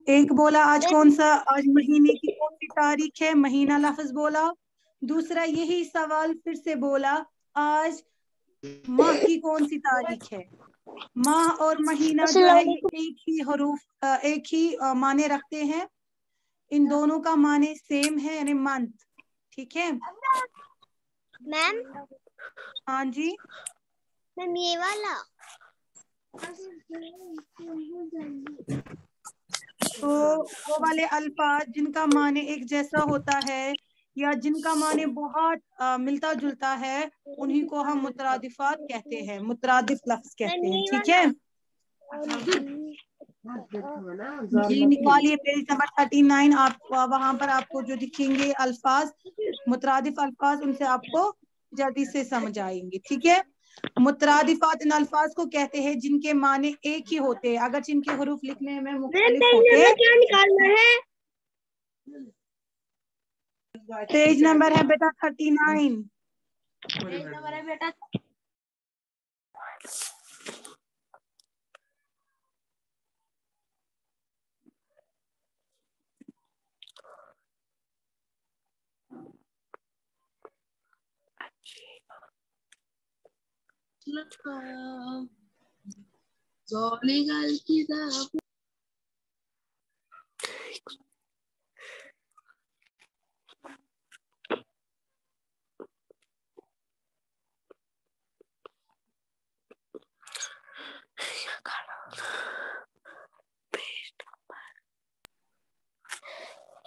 एक बोला आज कौन सा, आज महीने की कौन सी तारीख है, महीना लफ्ज बोला। दूसरा यही सवाल फिर से बोला, आज माह की कौन सी तारीख है। माह और महीना जो है ये एक ही हरूफ, एक ही माने रखते हैं। इन दोनों का माने सेम है, यानी मंथ। ठीक है मैम। हाँ जी मैम ये वाला तो वो वाले अल्फाज जिनका माने एक जैसा होता है या जिनका माने बहुत मिलता जुलता है, उन्हीं को हम मुतरादिफात कहते हैं, मुतरादिफ लफ्ज कहते हैं। ठीक है जी, निकालिए पेज नंबर 39। आप वहां पर आपको जो दिखेंगे अल्फाज, मुतरादिफ अल्फाज, उनसे आपको जल्दी से समझ आएंगे। ठीक है, मुतरादिफात इन अल्फाज को कहते हैं जिनके माने एक ही होते हैं, अगर जिनके हरूफ लिखने में मुख्तलिफ होते हैं। क्या निकालना है? पेज नंबर है बेटा 39। पेज नंबर है बेटा।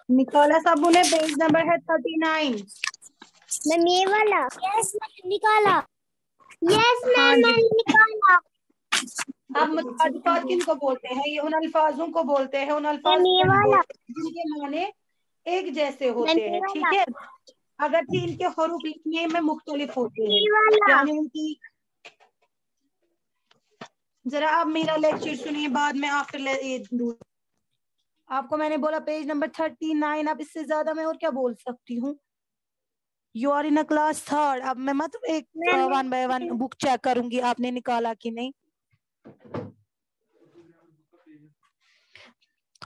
निकाला सबू ने, पेज नंबर है 39। मैम ये वाला। यस मैम निकाला। यस हाँ मैम जी, मैंने निकाला। अब मुतरादिफात किनको बोलते हैं, ये उन अल्फाजों को बोलते हैं, उन अल्फाज मैम ये को वाला। बोलते हैं जिनके माने एक जैसे मैम होते ये हैं। वाला। ठीक है, अगर कि इनके हरूफ लिखने में मुख्तलिफ होते हैं, ये वाला। यानी उनकी, जरा आप मेरा लेक्चर सुनिए, बाद में आफ्टर आपको मैंने बोला पेज नंबर 39। अब इससे ज्यादा मैं और क्या बोल सकती हूँ। You are in a class third. अब मैं मत एक one by one book check करूंगी आपने निकाला कि नहीं।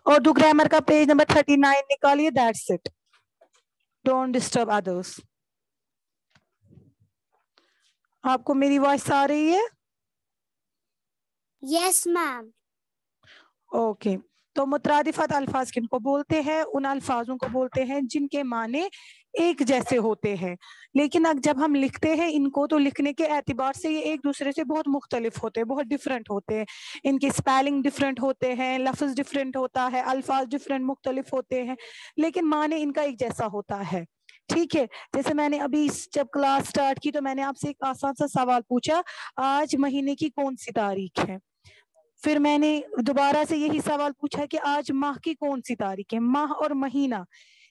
और दो ग्रामर का पेज नंबर 39 निकालिए, that's it, don't disturb others. आपको मेरी वॉइस आ रही है? Yes ma'am. ओके, तो मुतरादिफत अल्फाज किनको बोलते हैं, उन अल्फाजों को बोलते हैं जिनके माने एक जैसे होते हैं, लेकिन अब जब हम लिखते हैं इनको तो लिखने के एतबार से ये एक दूसरे से बहुत मुख्तलिफ होते हैं, बहुत डिफरेंट होते हैं। इनके स्पेलिंग डिफरेंट होते हैं, लफ्ज डिफरेंट होता है, अल्फाज डिफरेंट मुख्तलिफ होते हैं, लेकिन माने इनका एक जैसा होता है। ठीक है, जैसे मैंने अभी जब क्लास स्टार्ट की तो मैंने आपसे एक आसान सा सवाल पूछा, आज महीने की कौन सी तारीख है। फिर मैंने दोबारा से यही सवाल पूछा कि आज माह की कौन सी तारीख है। माह और महीना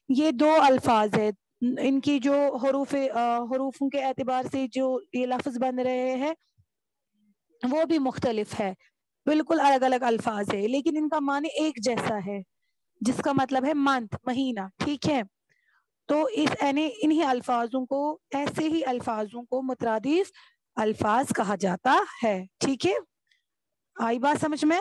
ये दो अल्फाज है, इनकी जो हरूफों के एतबार से जो ये लफ्ज बन रहे हैं वो भी मुख्तलिफ है, बिल्कुल अलग अलग अल्फाज है, लेकिन इनका माने एक जैसा है, जिसका मतलब है मंथ, महीना। ठीक है, तो इन्हीं अल्फाजों को, ऐसे ही अल्फाजों को मुतरादिफ अल्फाज कहा जाता है। ठीक है, आई बात समझ में?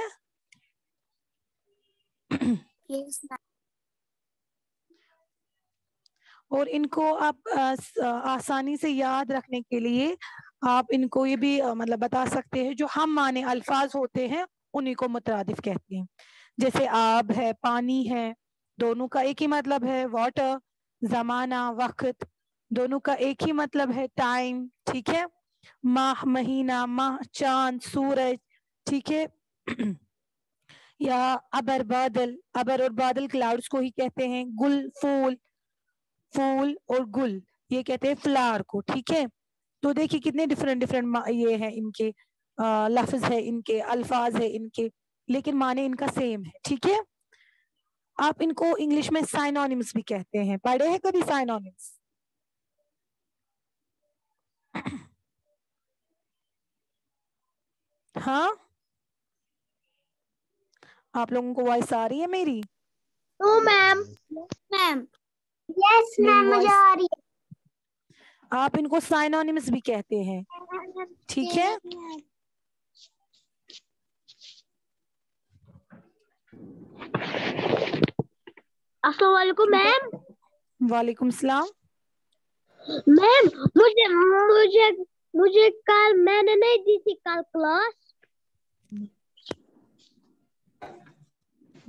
और इनको आप आसानी से याद रखने के लिए आप इनको ये भी मतलब बता सकते हैं, जो हम माने अल्फाज होते हैं उन्हीं को मुतरादिफ कहते हैं। जैसे आब है, पानी है, दोनों का एक ही मतलब है वाटर। जमाना, वक्त, दोनों का एक ही मतलब है टाइम। ठीक है, माह, महीना, माह, चांद, सूरज। ठीक है या अबर, बादल, अबर और बादल क्लाउड्स को ही कहते हैं। गुल, फूल, फूल और गुल ये कहते हैं फ्लावर को। ठीक है, तो देखिए कितने डिफरेंट डिफरेंट ये है, इनके लफ्ज है, इनके अल्फाज है इनके, लेकिन माने इनका सेम है। ठीक है, आप इनको इंग्लिश में साइनोनिम्स भी कहते हैं, पढ़े हैं कभी साइनोनिम्स? हाँ, आप लोगों को वॉइस आ रही है मेरी? No ma'am. Ma'am yes ma'am मुझे आ रही आप इनको साइनोनिम्स भी कहते हैं। ठीक है, है। अस्सलाम वालेकुम मैम। वालेकुम सलाम। मैम मुझे मुझे मुझे कल मैंने नहीं दी थी कल क्लास।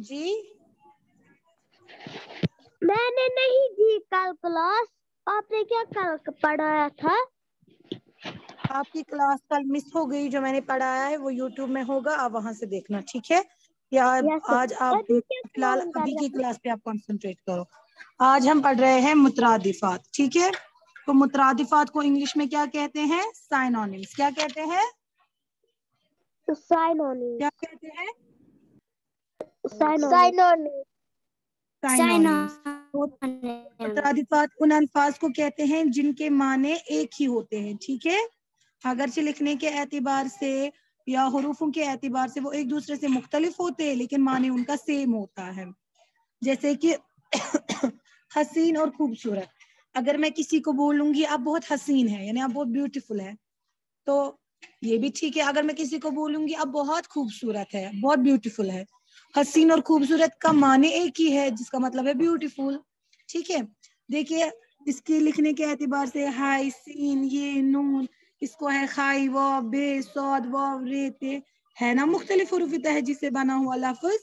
जी मैंने नहीं दी कल क्लास, आपने क्या कल पढ़ाया था? आपकी क्लास कल मिस हो गई, जो मैंने पढ़ाया है वो यूट्यूब में होगा, आप वहां से देखना, ठीक है? या आज आप अभी क्या फिलहाल काम कर अभी रहे की हैं? क्लास पे आप कंसंट्रेट करो। आज हम पढ़ रहे हैं मुतरादिफात, ठीक है? तो मुतरादिफात को इंग्लिश में क्या कहते हैं? साइनोनिम्स। क्या कहते हैं? क्या कहते हैं? साइनोनिम्स। साइनोनिम्स। मुतरादिफात उन अल्फाज को कहते हैं जिनके माने एक ही होते हैं, ठीक है? अगरचे लिखने के एतबार से या हुरूफों के एतबार से वो एक दूसरे से मुख्तलिफ होते हैं, लेकिन माने उनका सेम होता है। जैसे कि हसीन और खूबसूरत, अगर मैं किसी को बोलूंगी आप बहुत हसीन है, यानी आप बहुत ब्यूटीफुल है, तो ये भी ठीक है। अगर मैं किसी को बोलूंगी आप बहुत खूबसूरत है, बहुत ब्यूटीफुल है, हसीन और खूबसूरत का माने एक ही है, जिसका मतलब है ब्यूटीफुल, ठीक है? देखिए, इसके लिखने के एतबार से हाई, सीन, ये, नून, इसको है खाई, वाव, बे, सौद, वाव, रे, ते, है ना मुख्तलिफ हुरूफ तहजी से बना हुआ लफ्ज,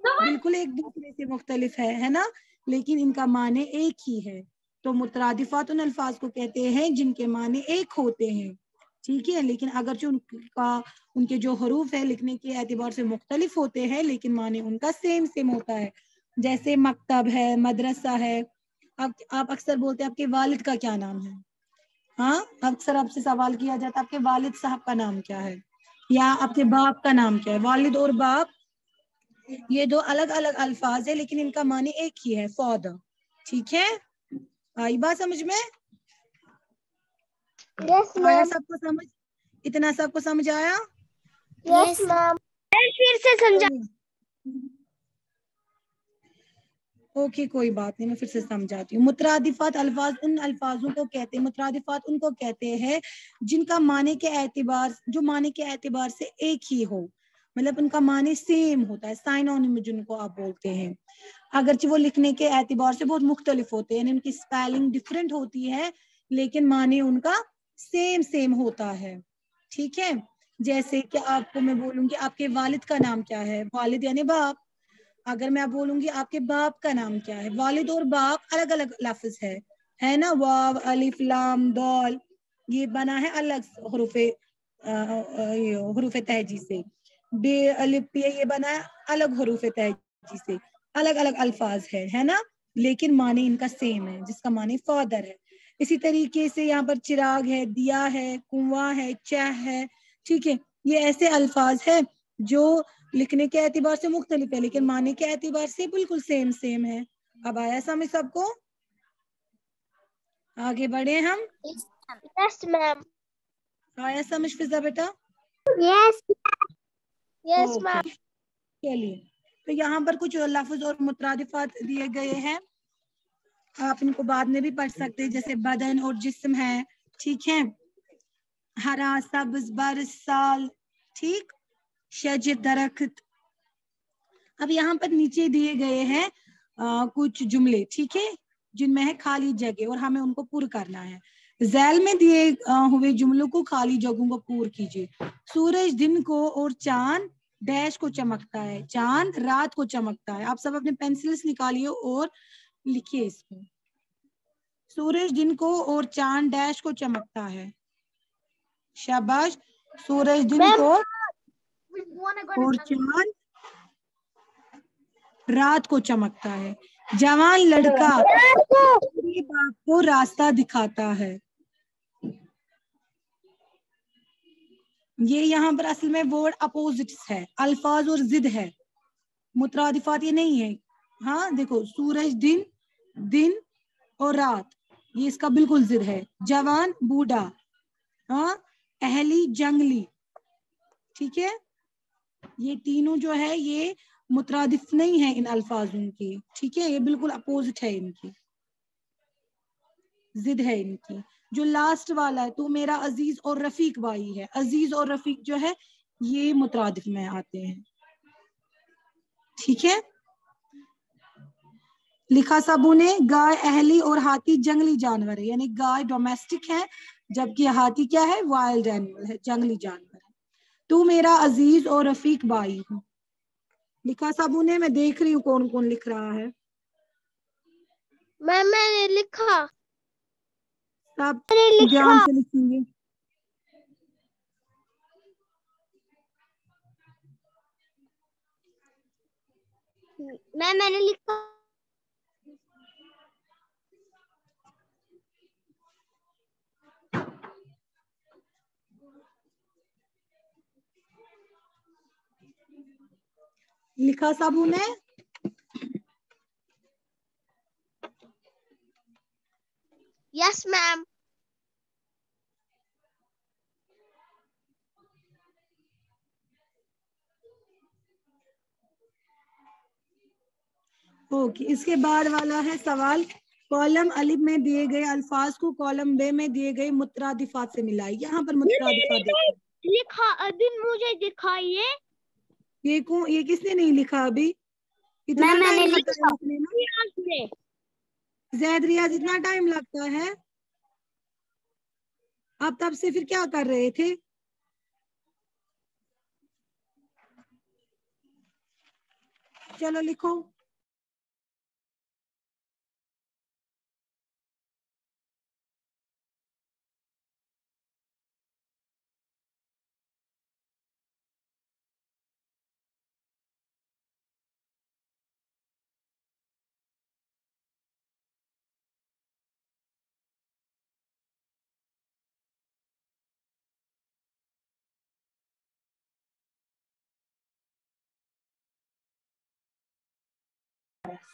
बिल्कुल एक दूसरे से मुख्तलिफ है ना, लेकिन इनका माने एक ही है। तो मुतरादिफात उन अल्फाज को कहते हैं जिनके माने एक होते हैं, ठीक है? लेकिन अगरचे उनके जो हरूफ है लिखने के एतबार से मुख्तलिफ होते हैं, लेकिन माने उनका सेम सेम होता है। जैसे मकतब है, मदरसा है। आप अक्सर बोलते हैं आपके वालिद का क्या नाम है? हाँ, अक्सर आपसे सवाल किया जाता है आपके वालिद साहब का नाम क्या है, या आपके बाप का नाम क्या है। वालिद और बाप ये दो अलग अलग अल्फाज है, लेकिन इनका माने एक ही है, फादर, ठीक है? आई बात समझ में? यस आया मैम। सबको समझ? इतना सबको समझ आया? Yes ma'am. फिर से समझा। ओके, कोई बात नहीं, मैं फिर से समझाती हूँ। मुतरादिफात अल्फाज उन अल्फाजों को कहते हैं, मुतरादिफात उनको कहते हैं जिनका माने के एतबार, जो माने के एतबार से एक ही हो, मतलब उनका माने सेम होता है, साइनोनिम जिनको आप बोलते हैं। अगरचे वो लिखने के एतबार से बहुत मुख्तलिफ होते हैं, यानी उनकी स्पेलिंग डिफरेंट होती है, लेकिन माने उनका सेम सेम होता है, ठीक है? जैसे कि आपको मैं बोलूंगी आपके वालिद का नाम क्या है, वालिद यानी बाप। अगर मैं बोलूंगी आपके बाप का नाम क्या है, वालिद और बाप अलग अलग लफ्ज है ना? वाव, अलिफ, लाम, दौल, ये बना है अलग हरूफ तहजी से। बे, अलिफ, पे, ये बना है अलग हरूफ तहजी से। अलग अलग अल्फाज है ना, लेकिन माने इनका सेम है, जिसका माने फादर है। इसी तरीके से यहाँ पर चिराग है, दिया है, कुआं है, चाह है, ठीक है? ये ऐसे अल्फाज है जो लिखने के एतबार से मुख्तलिफ है, लेकिन माने के एतबार से बिल्कुल सेम सेम है। अब आया समझ सबको? आगे बढ़े हम। Yes ma'am. आया समझ फिजा बेटा? Yes yes okay, ma'am. चलिए, तो यहाँ पर कुछ लफ्ज और मुतरादिफात दिए गए हैं, आप इनको बाद में भी पढ़ सकते हैं, जैसे बदन और जिस्म है, ठीक है? हरा, सब्ज, बरस, साल, ठीक? शजर, दरख्त। अब यहाँ पर नीचे दिए गए हैं कुछ जुमले, ठीक है, जिनमें है खाली जगह और हमें उनको पूरा करना है। झैल में दिए हुए जुमलों को खाली जगहों को पूरा कीजिए। सूरज दिन को और चांद डैश को चमकता है, चांद रात को चमकता है। आप सब अपने पेंसिल्स निकालिए और लिखिए इसको। सूरज दिन को और चांद डैश को चमकता है, शाबाश। सूरज दिन को और चांद रात को चमकता है। जवान लड़का अपने बाप को रास्ता दिखाता है। ये यहाँ पर असल में वर्ड अपोजिट्स है, अल्फाज और जिद है, मुतरादिफात ये नहीं है। हाँ देखो, सूरज दिन, दिन और रात, ये इसका बिल्कुल जिद है। जवान, बूढ़ा, हाँ, अहली, जंगली, ठीक है? ये तीनों जो है ये मुतरादिफ नहीं है इन अल्फाजों की, ठीक है? ये बिल्कुल अपोजिट है, इनकी जिद है इनकी। जो लास्ट वाला है, तो मेरा अजीज और रफीक भाई है, अजीज और रफीक जो है ये मुतरादिफ में आते हैं, ठीक है? लिखा सबू ने गाय अहली और हाथी जंगली जानवर है, यानी गाय डोमेस्टिक है जबकि हाथी क्या है, वाइल्ड एनिमल है, जंगली जानवर है। तू मेरा अजीज और रफीक भाई हूँ। लिखा सबू ने, मैं देख रही हूँ कौन कौन लिख रहा है। मैंने लिखा। सब मैंने ध्यान लिखा। से लिखेंगे। मैंने लिखा। लिखा सबू ने? Yes ma'am. ओके, इसके बाद वाला है सवाल, कॉलम अलिफ में दिए गए अल्फाज को कॉलम बे में दिए गए मुतरादिफात से मिलाइए। यहाँ पर मुतरादिफात देखो, लिखा अभी मुझे दिखाइए। ये किसने नहीं लिखा अभी? इतना मैंने टाइम लगता है लिखा। लिखने में? जैद रियाज, इतना टाइम लगता है? आप तब से फिर क्या कर रहे थे? चलो लिखो।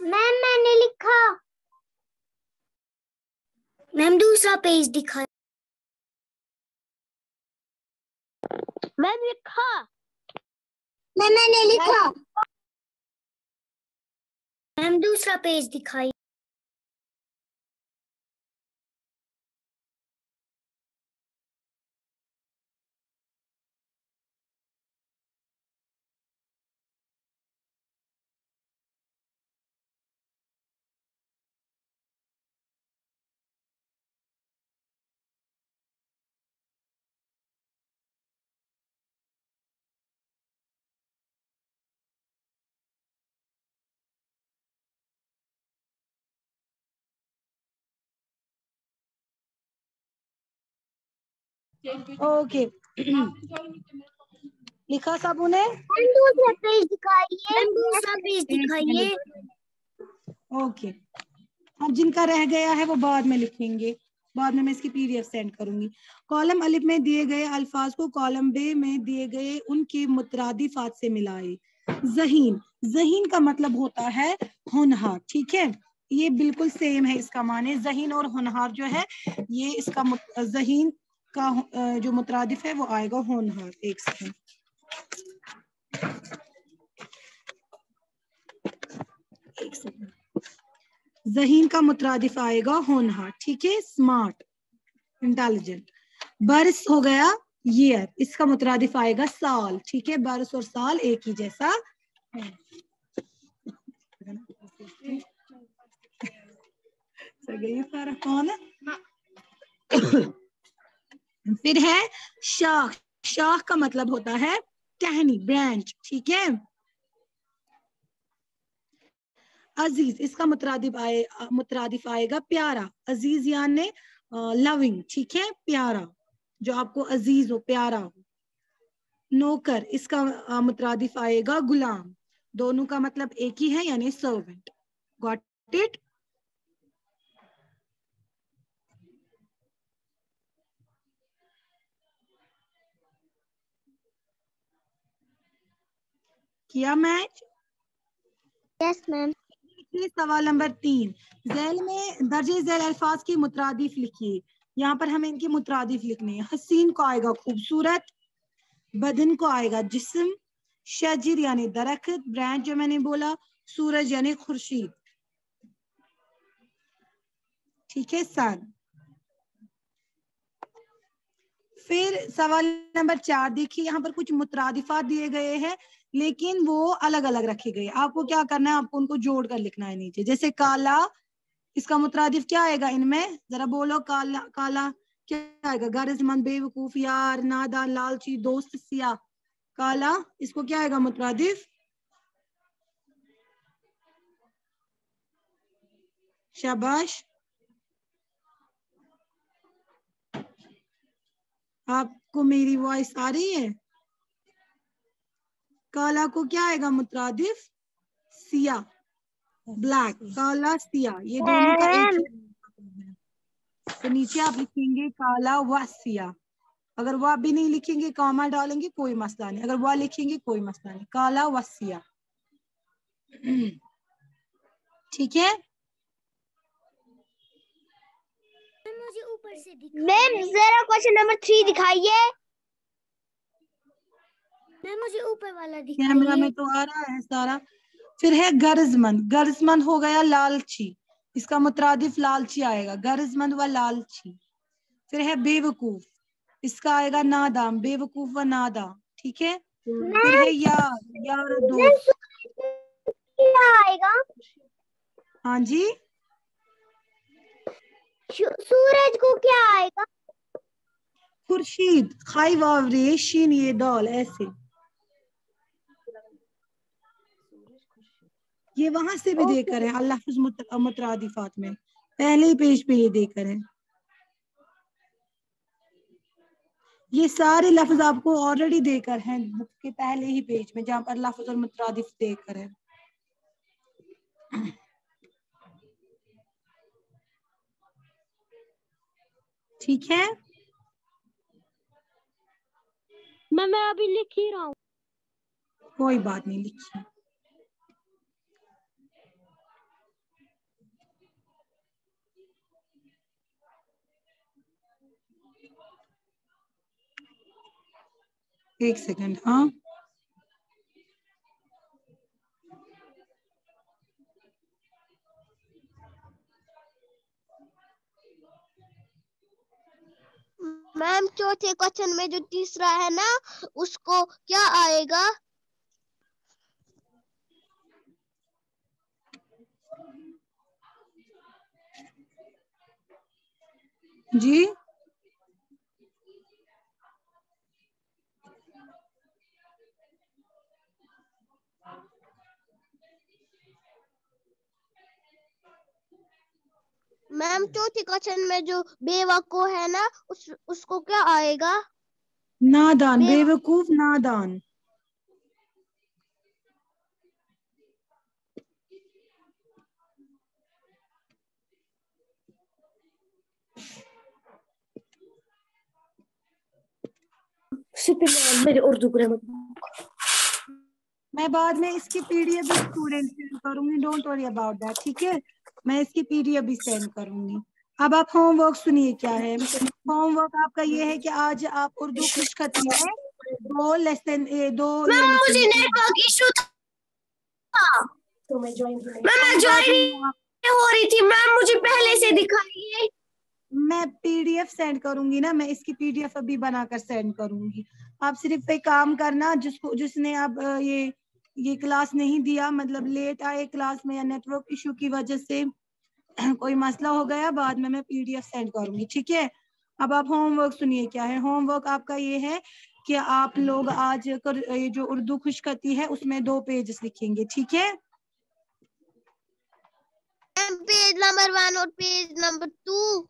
मैम मैंने लिखा। मैम दूसरा पेज दिखा। मैम लिखा। मैंने लिखा। मैम दूसरा पेज दिखाई। ओके, लिखा सबू ने? दूसरा पेज दिखाइए। दूसरा पेज दिखाइए। ओके, अब जिनका रह गया है वो बाद में लिखेंगे, बाद में मैं इसकी पीडीएफ सेंड करूंगी। कॉलम अलिफ में दिए गए अल्फाज को कॉलम बे में दिए गए उनके मुतरादिफात से मिलाए। ज़हीन, ज़हीन का मतलब होता है होनहार, ठीक है, ये बिल्कुल सेम है इसका माने। ज़हीन और होनहार जो है ये इसका ज़हीन का जो मुतरादिफ है वो आएगा होनहार। एक सेकंड, एक सेकंड। ज़हीन का मुतरादिफ आएगा होनहार, ठीक है, स्मार्ट, इंटेलिजेंट। बरस हो गया ईयर, इसका मुतरादिफ आएगा साल, ठीक है, बरस और साल एक ही जैसा है। सारा कौन है? फिर है शाख, शाख का मतलब होता है टहनी, ब्रांच, ठीक है। अजीज, इसका मुतरादिफ आएगा प्यारा, अजीज यानी लविंग, ठीक है, प्यारा, जो आपको अजीज हो, प्यारा हो। नौकर, इसका मुतरादिफ आएगा गुलाम, दोनों का मतलब एक ही है यानी सर्वेंट। Got it? किया मैच? Yes ma'am. सवाल नंबर 3, झैल में दर्जे झैल अल्फाज की मुतरादिफ लिखिए। यहाँ पर हमें इनके मुतरादिफ लिखने हैं। हसीन को आएगा खूबसूरत, बदन को आएगा जिस्म, शजीर यानी दरख्त, ब्रांच जो मैंने बोला, सूरज यानी खुर्शीद, ठीक है, सन। फिर सवाल नंबर 4 देखिए, यहाँ पर कुछ मुतरादिफात दिए गए हैं لیکن وہ الگ الگ رکھے گئے. آپ کو کیا کرنا ہے, آپ کو ان کو جوڑ کر لکھنا ہے نیچے. جیسے کالا, اس کا مترادف کیا آئے گا ان میں, ذرا بولو. کالا کالا کیا آئے گا؟ غرض مند, بے وقوف, یار, نادان, لالچی, دوست, سیاہ. کالا اس کو کیا آئے گا مترادف؟ شاباش. آپ کو میری وائس آ رہی ہے؟ کالا کو کیا آئے گا مترادف؟ سیاہ, بلیک. کالا سیاہ یہ دونوں کا ایک ہی ہے. تو نیچے آپ لکھیں گے کالا و سیاہ. اگر وہ بھی نہیں لکھیں گے, کاما ڈالیں گے, کوئی مسئلہ نہیں. اگر وہ لکھیں گے کوئی مسئلہ نہیں. کالا و سیاہ. ٹھیک ہے. میم ذرا کوشچن نمبر 3 دکھائیے. میم مجھے اوپر والا کیمرہ میں دکھائیے. تو آ رہا ہے سارا. پھر ہے غرض مند. غرض مند ہو گیا لالچی, اس کا مترادف لالچی آئے گا. غرض مند و لالچی. پھر ہے بے وقوف, اس کا آئے گا نادام. بے وقوف و ناداں. ٹھیک ہے. پھر ہے یار, یار دوست. کیا آئے گا؟ ہاں جی, سورج کو کیا آئے گا؟ خورشید. خائی واورے شین یہ دال, ایسے. یہ وہاں سے بھی دے کر ہے اللفظ مترادفات میں, پہلے ہی پیج پہ یہ دے کر ہے. یہ سارے لفظ آپ کو آلریڈی دے کر ہیں بک کے پہلے ہی پیج میں, جہاں پر لفظ اور مترادف دے کر ہے. ٹھیک ہے. میں ابھی لکھ ہی رہا ہوں. کوئی بات نہیں, لکھیے. ایک سیکنڈ. ہاں, میم چوتھے کوشچن میں جو تیسرا ہے نا, اس کو کیا آئے گا؟ جی, میم چوتھے کوشچن میں جو بے وقوف ہے نا, اس کو کیا آئے گا؟ نادان. بے وقوف, نادان. میرے اردو گرامر. میں بعد میں اس کی پی ڈی ایف بھی اسٹوڈینٹ سینڈ کروں گی, ڈونٹ وری اباؤٹ دیٹ. ٹھیک ہے, میں اس کی پی ڈی ایف بھی سینڈ کروں گی. اب آپ ہوم ورک سنیے کیا ہے. ہوم ورک آپ کا یہ ہے کہ آج آپ اردو خوش خطی ہے, 2 لیسن, 2 یہ لکھیں مجھے گے. نیٹ ورک ایشو تھا, تو میں جوائن میں کوئی بات جوائن نہیں. ہو رہی تھی. میم مجھے پہلے سے دکھائیے. میں پی ڈی ایف سینڈ کروں گی نا, میں اس کی پی ڈی ایف ابھی بنا کر سینڈ کروں گی. آپ صرف ایک کام کرنا, جس نے اب یہ کلاس نہیں دیا, مطلب لیٹ آئے کلاس میں یا نیٹ ورک ایشو کی وجہ سے کوئی مسئلہ ہو گیا, بعد میں پی ڈی ایف سینڈ کروں گی. ٹھیک ہے. اب آپ ہوم ورک سنیے کیا ہے. ہوم ورک آپ کا یہ ہے کہ آپ لوگ آج یہ جو اردو خوش خطی ہے اس میں 2 پیجز لکھیں گے. ٹھیک ہے. پیج نمبر 1 اور پیج نمبر 2.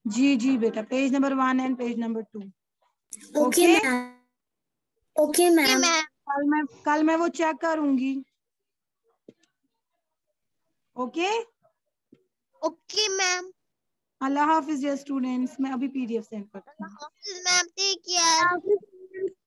جی جی بیٹا, page number 1 and page number 2. Okay ma'am. Okay ma'am. کل میں وہ چیک کروں گی. اوکے. Okay ma'am. اللہ حافظ ڈیئر اسٹوڈینٹس. میں ابھی پی ڈی ایف سینڈ کرتی ہوں. میم ٹیک کیئر.